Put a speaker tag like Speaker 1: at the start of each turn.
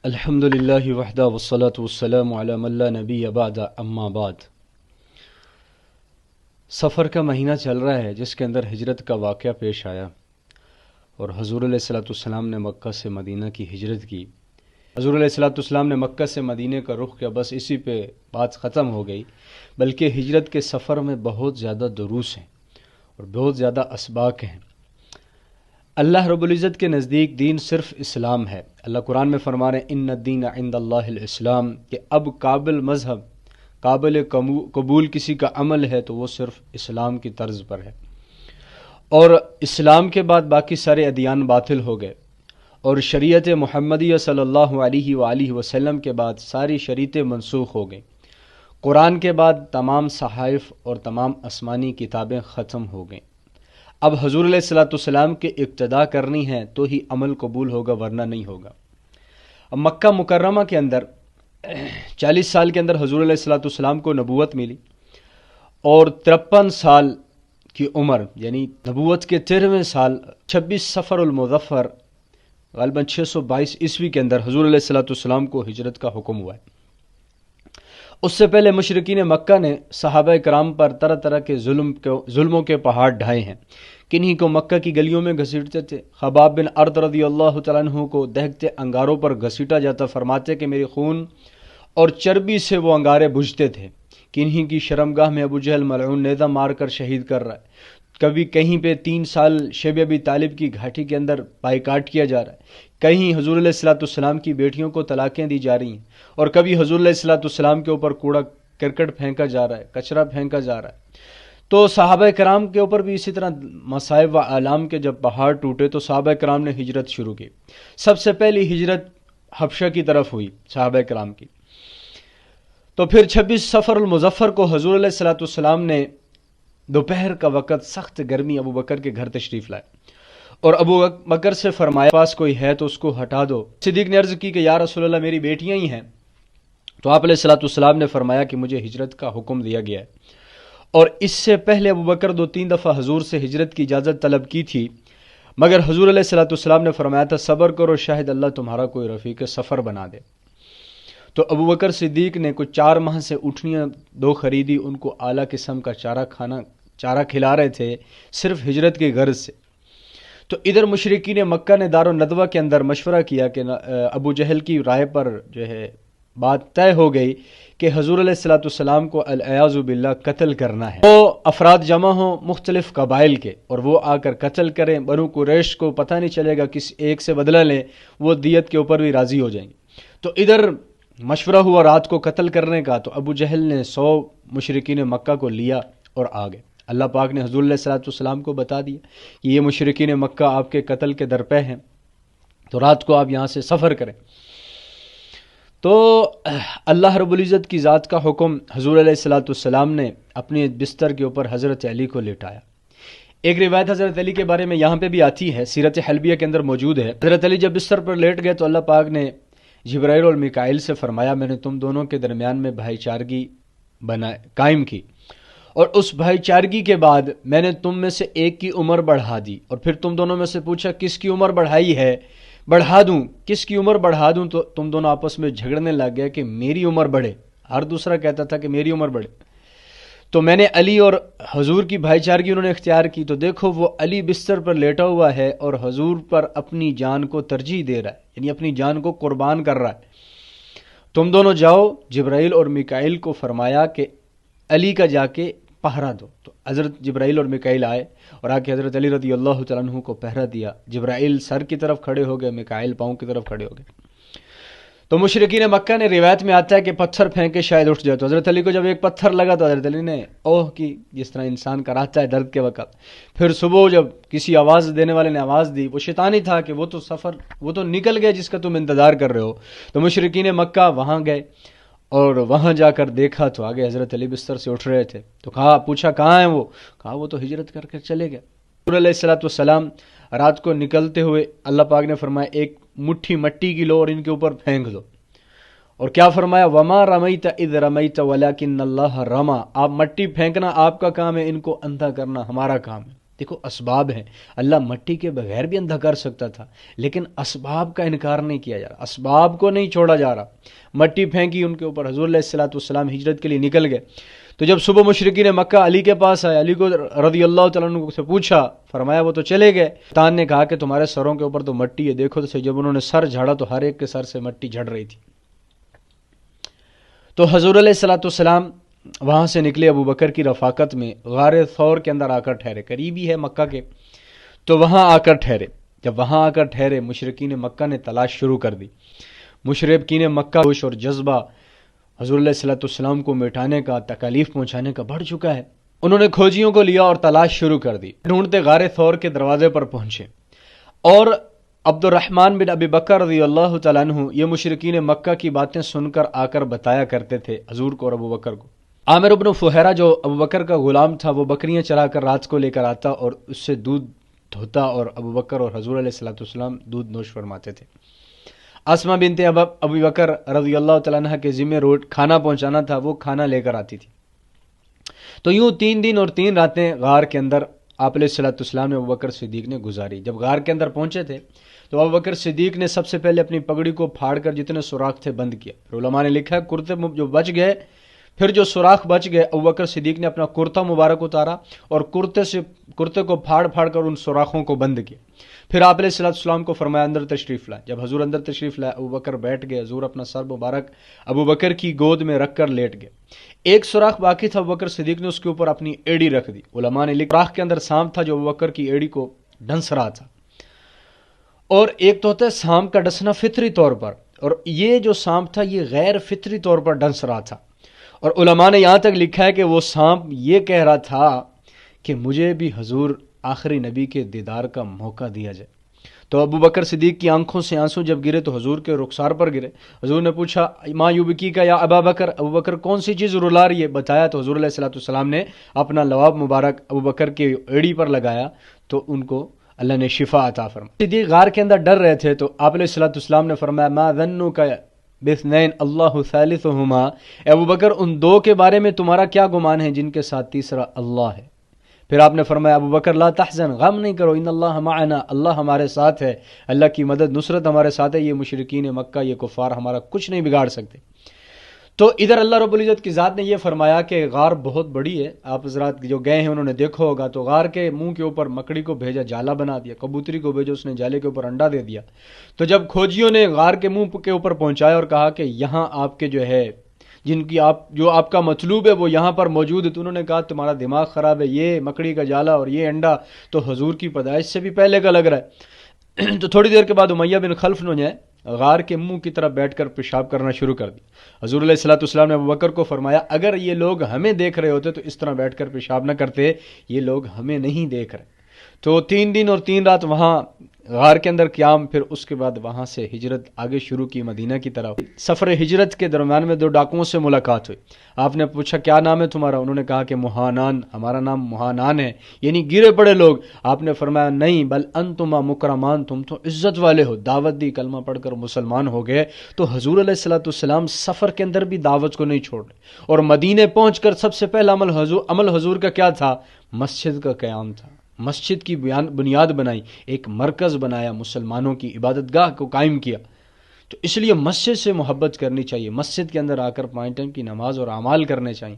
Speaker 1: الحمد للہ وحدہ والصلاة والسلام علی من لا نبی بعد اما بعد۔ سفر کا مہینہ چل رہا ہے جس کے اندر ہجرت کا واقعہ پیش آیا اور حضور علیہ الصلوۃ والسلام نے مکہ سے مدینہ کی ہجرت کی۔ حضور علیہ الصلوۃ والسلام نے مکہ سے مدینہ کا رخ کیا، بس اسی پہ بات ختم ہو گئی، بلکہ ہجرت کے سفر میں بہت زیادہ دروس ہیں اور بہت زیادہ اسباق ہیں۔ اللہ رب العزت کے نزدیک دین صرف اسلام ہے۔ اللہ قرآن میں فرما رہے ہیں ان الدین عند اللہ الاسلام، کہ اب قابل مذہب، قابل قبول کسی کا عمل ہے تو وہ صرف اسلام کی طرز پر ہے، اور اسلام کے بعد باقی سارے ادیان باطل ہو گئے، اور شریعت محمدیہ صلی اللہ علیہ وآلہ وسلم کے بعد ساری شریعتیں منسوخ ہو گئیں۔ قرآن کے بعد تمام صحائف اور تمام آسمانی کتابیں ختم ہو گئیں۔ اب حضور علیہ الصلوۃ والسلام کی اقتداء کرنی ہے تو ہی عمل قبول ہوگا، ورنہ نہیں ہوگا۔ اب مکہ مکرمہ کے اندر 40 سال کے اندر حضور علیہ الصلوۃ والسلام کو نبوت ملی، اور 53 سال کی عمر یعنی نبوت کے 13ویں سال 26 صفر المظفر غالباً 622 عیسوی کے اندر حضور علیہ الصلوۃ والسلام کو ہجرت کا حکم ہوا ہے۔ اس سے پہلے مشرکین مکہ نے صحابہ کرام پر طرح طرح کے ظلموں کے پہاڑ ڈھائے ہیں۔ کنہی کو مکہ کی گلیوں میں گھسیٹتے تھے۔ خباب بن ارد رضی اللہ تعالیٰ عنہ کو دہکتے انگاروں پر گھسیٹا جاتا، فرماتے کہ میری خون اور چربی سے وہ انگارے بجھتے تھے۔ کنہی کی شرمگاہ میں ابو جہل ملعون نیزہ مار کر شہید کر رہا ہے۔ کبھی کہیں پہ 3 سال شیب ابی طالب کی گھاٹی کے اندر بائیکاٹ کیا جا رہا ہے، کہیں حضور علیہ الصلوۃ والسلام کی بیٹیوں کو طلاقیں دی جا رہی ہیں، اور کبھی حضور علیہ الصلوۃ والسلام کے اوپر کوڑا کرکٹ پھینکا جا رہا ہے، کچرا پھینکا جا رہا ہے۔ تو صحابہ کرام کے اوپر بھی اسی طرح مصائب و آلام کے جب پہاڑ ٹوٹے تو صحابہ کرام نے ہجرت شروع کی۔ سب سے پہلی ہجرت حبشہ کی طرف ہوئی صحابہ کرام کی۔ تو پھر 26 صفر المظفر کو حضور علیہ الصلوۃ والسلام نے دوپہر کا وقت سخت گرمی ابو بکر کے گھر تشریف لائے، اور ابو بکر سے فرمایا پاس کوئی ہے تو اس کو ہٹا دو۔ صدیق نے عرض کی کہ یا رسول اللہ میری بیٹیاں ہی ہیں۔ تو آپ علیہ الصلوۃ والسلام نے فرمایا کہ مجھے ہجرت کا حکم دیا گیا ہے، اور اس سے پہلے ابو بکر 2-3 دفعہ حضور سے ہجرت کی اجازت طلب کی تھی، مگر حضور علیہ الصلوۃ والسلام نے فرمایا تھا صبر کرو، شاید اللہ تمہارا کوئی رفیق سفر بنا دے۔ تو ابو بکر صدیق نے کچھ 4 ماہ سے اٹھنیاں 2 خریدی، ان کو اعلیٰ قسم کا چارہ کھلا رہے تھے صرف ہجرت کے غرض سے۔ تو ادھر مشرکین مکہ نے دار الندوہ کے اندر مشورہ کیا کہ ابو جہل کی رائے پر جو ہے بات طے ہو گئی کہ حضور علیہ الصلوۃ والسلام کو العیاذ باللہ قتل کرنا ہے۔ وہ افراد جمع ہوں مختلف قبائل کے، اور وہ آ کر قتل کریں، بنو قریش کو پتہ نہیں چلے گا، کس ایک سے بدلہ لیں، وہ دیت کے اوپر بھی راضی ہو جائیں گے۔ تو ادھر مشورہ ہوا رات کو قتل کرنے کا، تو ابو جہل نے 100 مشرکین مکہ کو لیا اور آ گئے۔ اللہ پاک نے حضور علیہ الصلوۃ والسلام کو بتا دیا کہ یہ مشرکین مکہ آپ کے قتل کے درپے ہیں، تو رات کو آپ یہاں سے سفر کریں۔ تو اللہ رب العزت کی ذات کا حکم، حضور علیہ الصلوۃ والسلام نے اپنے بستر کے اوپر حضرت علی کو لٹایا۔ ایک روایت حضرت علی کے بارے میں یہاں پہ بھی آتی ہے، سیرت حلبیہ کے اندر موجود ہے۔ حضرت علی جب بستر پر لیٹ گئے تو اللہ پاک نے جبرائیل اور میکائیل سے فرمایا میں نے تم دونوں کے درمیان میں بھائی چارگی قائم کی، اور اس بھائی چارگی کے بعد میں نے تم میں سے ایک کی عمر بڑھا دی، اور پھر تم دونوں میں سے پوچھا کس کی عمر بڑھائی ہے، بڑھا دوں، کس کی عمر بڑھا دوں، تو تم دونوں آپس میں جھگڑنے لگ گئے کہ میری عمر بڑھے، ہر دوسرا کہتا تھا کہ میری عمر بڑھے۔ تو میں نے علی اور حضور کی بھائی چارگی انہوں نے اختیار کی، تو دیکھو وہ علی بستر پر لیٹا ہوا ہے اور حضور پر اپنی جان کو ترجیح دے رہا ہے، یعنی اپنی جان کو قربان کر رہا ہے۔ تم دونوں جاؤ، جبرائیل اور میکائیل کو فرمایا کہ علی کا جا کے پہرا دو۔ تو حضرت جبرائیل اور میکائیل آئے اور آ کے حضرت علی رضی اللہ تعالیٰ عنہ کو پہرا دیا۔ جبرائیل سر کی طرف کھڑے ہو گئے، میکائیل پاؤں کی طرف کھڑے ہو گئے۔ تو مشرکین مکہ نے روایت میں آتا ہے کہ پتھر پھینک کے شاید اٹھ جائے، تو حضرت علی کو جب ایک پتھر لگا تو حضرت علی نے اوہ کی، جس طرح انسان کراتا ہے درد کے وقت۔ پھر صبح جب کسی آواز دینے والے نے آواز دی، وہ شیطان ہی تھا کہ وہ تو نکل گیا جس کا تم انتظار کر رہے ہو۔ تو مشرکین مکہ وہاں گئے اور وہاں جا کر دیکھا تو آگے حضرت علی بستر سے اٹھ رہے تھے، تو پوچھا کہاں ہیں وہ؟ کہا وہ تو ہجرت کر کے چلے گئے۔ حضور علیہ الصلوۃ والسلام رات کو نکلتے ہوئے اللہ پاک نے فرمایا ایک مٹھی مٹی کی لو اور ان کے اوپر پھینک دو، اور کیا فرمایا وما رمیت اذ رمیت ولکن اللہ رما، آپ مٹی پھینکنا آپ کا کام ہے، ان کو اندھا کرنا ہمارا کام ہے۔ دیکھو اسباب ہیں، اللہ مٹی کے بغیر بھی اندھا کر سکتا تھا، لیکن اسباب کا انکار نہیں کیا جا رہا، اسباب کو نہیں چھوڑا جا رہا۔ مٹی پھینکی ان کے اوپر، حضور علیہ الصلوۃ والسلام ہجرت کے لیے نکل گئے۔ تو جب صبح مشرکین مکہ علی کے پاس آئے، علی کو رضی اللہ تعالیٰ عنہ سے پوچھا، فرمایا وہ تو چلے گئے۔ شیطان نے کہا کہ تمہارے سروں کے اوپر تو مٹی ہے، دیکھو تو جب انہوں نے سر جھاڑا تو ہر ایک کے سر سے مٹی جھڑ رہی تھی۔ تو حضور علیہ الصلوۃ والسلام وہاں سے نکلے ابو بکر کی رفاقت میں، غار ثور کے اندر آ کر ٹھہرے، قریبی ہے مکہ کے، تو وہاں آ کر ٹھہرے۔ جب وہاں آ کر ٹھہرے، مشرکین مکہ نے تلاش شروع کر دی۔ مشرکین مکہ جوش اور جذبہ حضور علیہ الصلوۃ والسلام کو مٹانے کا، تکالیف پہنچانے کا بڑھ چکا ہے۔ انہوں نے کھوجیوں کو لیا اور تلاش شروع کر دی، ڈھونڈتے غار ثور کے دروازے پر پہنچے، اور عبد الرحمن بن ابی بکر رضی اللہ تعالیٰ عنہ یہ مشرکین مکہ کی باتیں سن کر آ کر بتایا کرتے تھے حضور کو اور ابو بکر کو۔ عامر بن فہیرہ جو ابو بکر کا غلام تھا، وہ بکریاں چرا کر رات کو لے کر آتا اور اس سے دودھ دھوتا، اور ابو بکر اور حضور علیہ الصلوۃ والسلام دودھ نوش فرماتے تھے۔ اسما بنت ابی بکر رضی اللہ تعالیٰ عنہ کے ذمہ کھانا پہنچانا تھا، وہ کھانا لے کر آتی تھی۔ تو یوں 3 دن اور 3 راتیں غار کے اندر آپ علیہ الصلوۃ والسلام نے ابو بکر صدیق نے گزاری۔ جب غار کے اندر پہنچے تھے تو ابو بکر صدیق نے سب سے پہلے اپنی پگڑی کو پھاڑ کر جتنے سوراخ تھے بند کیا۔ پھر علماء نے لکھا ہے کرتے جو بچ گئے، پھر جو سوراخ بچ گئے، ابو بکر صدیق نے اپنا کرتا مبارک اتارا اور کرتے کو پھاڑ پھاڑ کر ان سوراخوں کو بند کیا۔ پھر آپ علیہ الصلوۃ والسلام کو فرمایا اندر تشریف لائے۔ جب حضور اندر تشریف لائے، ابو بکر بیٹھ گئے، حضور اپنا سر مبارک ابو بکر کی گود میں رکھ کر لیٹ گئے۔ ایک سوراخ باقی تھا، ابو بکر صدیق نے اس کے اوپر اپنی ایڑی رکھ دی۔ علماء نے لکھا سوراخ کے اندر سانپ تھا جو ابو بکر کی ایڑی کو ڈنس رہا تھا، اور ایک تو ہوتا ہے سانپ کا ڈسنا فطری طور پر، اور یہ جو سانپ تھا یہ غیر فطری طور پر ڈنس رہا تھا۔ اور علماء نے یہاں تک لکھا ہے کہ وہ سانپ یہ کہہ رہا تھا کہ مجھے بھی حضور آخری نبی کے دیدار کا موقع دیا جائے۔ تو ابو بکر صدیق کی آنکھوں سے آنسو جب گرے تو حضور کے رخسار پر گرے۔ حضور نے پوچھا ما یبکی کا یا ابا بکر، ابو بکر کون سی چیز رلا رہی ہے؟ بتایا تو حضور علیہ الصلوۃ والسلام نے اپنا لواب مبارک ابو بکر کی ایڑی پر لگایا تو ان کو اللہ نے شفا عطا فرمائی۔ صدیق غار کے اندر ڈر رہے تھے تو آپ علیہ الصلوۃ والسلام نے فرمایا ما ظنک باثنین اللہ ثالثہما، اے ابو بکر ان دو کے بارے میں تمہارا کیا گمان ہے جن کے ساتھ تیسرا اللہ ہے؟ پھر آپ نے فرمایا ابو بکر لا تحزن، غم نہیں کرو، ان اللہ معنا، اللہ ہمارے ساتھ ہے، اللہ کی مدد نصرت ہمارے ساتھ ہے، یہ مشرکین مکہ یہ کفار ہمارا کچھ نہیں بگاڑ سکتے۔ تو ادھر اللہ رب العزت کی ذات نے یہ فرمایا کہ غار بہت بڑی ہے، آپ حضرات جو گئے ہیں انہوں نے دیکھا ہوگا، تو غار کے منہ کے اوپر مکڑی کو بھیجا، جالا بنا دیا، کبوتری کو بھیجا، اس نے جالے کے اوپر انڈا دے دیا۔ تو جب کھوجیوں نے غار کے منہ کے اوپر پہنچایا اور کہا کہ یہاں آپ کے جو ہے جو آپ کا مطلوب ہے وہ یہاں پر موجود ہے، تو انہوں نے کہا تمہارا دماغ خراب ہے، یہ مکڑی کا جالا اور یہ انڈا تو حضور کی پیدائش سے بھی پہلے کا لگ رہا ہے۔ تو تھوڑی دیر کے بعد امیہ بن خلف نے غار کے منہ کی طرف بیٹھ کر پیشاب کرنا شروع کر دی۔ حضور علیہ الصلوۃ والسلام نے ابو بکر کو فرمایا اگر یہ لوگ ہمیں دیکھ رہے ہوتے تو اس طرح بیٹھ کر پیشاب نہ کرتے، یہ لوگ ہمیں نہیں دیکھ رہے۔ تو 3 دن اور 3 رات وہاں غار کے اندر قیام، پھر اس کے بعد وہاں سے ہجرت آگے شروع کی مدینہ کی طرف۔ سفر ہجرت کے درمیان میں 2 ڈاکوؤں سے ملاقات ہوئی۔ آپ نے پوچھا کیا نام ہے تمہارا؟ انہوں نے کہا کہ مہانان، ہمارا نام مہانان ہے، یعنی گرے پڑے لوگ۔ آپ نے فرمایا نہیں بل انتما مکرمان، تم تو عزت والے ہو، دعوت دی، کلمہ پڑھ کر مسلمان ہو گئے۔ تو حضور علیہ الصلوۃ والسلام سفر کے اندر بھی دعوت کو نہیں چھوڑ، اور مدینے پہنچ کر سب سے پہلا عمل حضور کا کیا تھا؟ مسجد کا قیام تھا۔ مسجد کی بنیاد بنائی، ایک مرکز بنایا، مسلمانوں کی عبادت گاہ کو قائم کیا۔ تو اس لیے مسجد سے محبت کرنی چاہیے، مسجد کے اندر آ کر 5 ٹائم کی نماز اور اعمال کرنے چاہیے۔